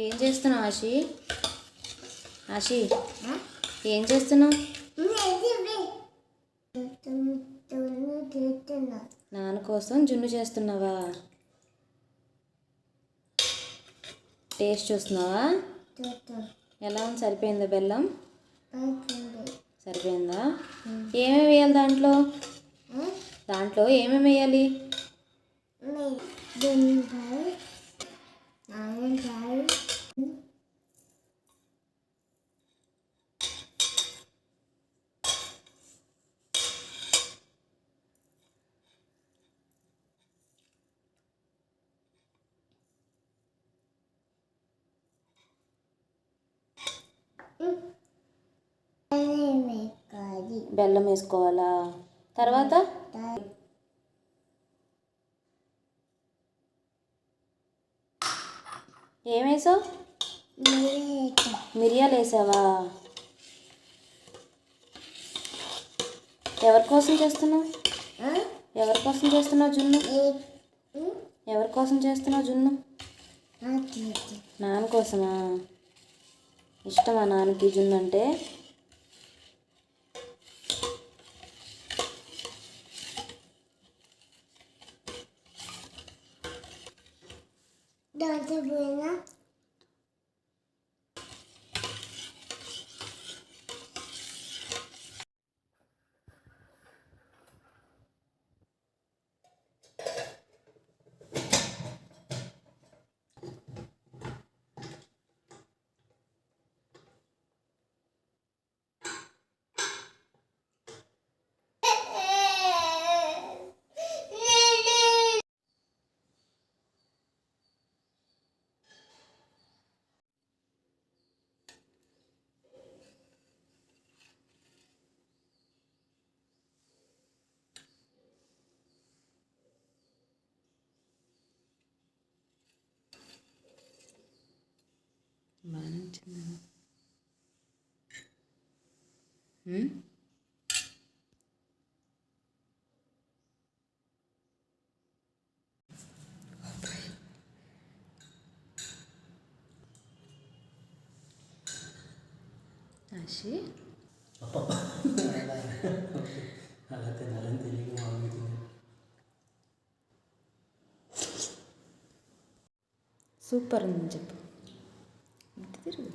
ఏం చేస్తున్నావు ఆశి? ఆశి ఏం చేస్తున్నావు? నాన్న కోసం జున్ను చేస్తున్నావా? టేస్ట్ చూస్తున్నావా? ఎలా ఉంది? సరిపోయిందా బెల్లం? సరిపోయిందా? ఏమేమి వేయాలి దాంట్లో? ఏమేమి వేయాలి? బెల్లం వేసుకోవాలా? తర్వాత ఏమేసావు? మిరియాలు వేసావా? ఎవరి కోసం చేస్తున్నావు? ఎవరి కోసం చేస్తున్నావు జున్ను? ఎవరి కోసం చేస్తున్నావు జున్ను? నాన్న కోసమా? ఇష్టమా నాన్నకి జున్ను అంటే? ఆశి సూపర్ ఉందని చెప్పు. తిరుగు.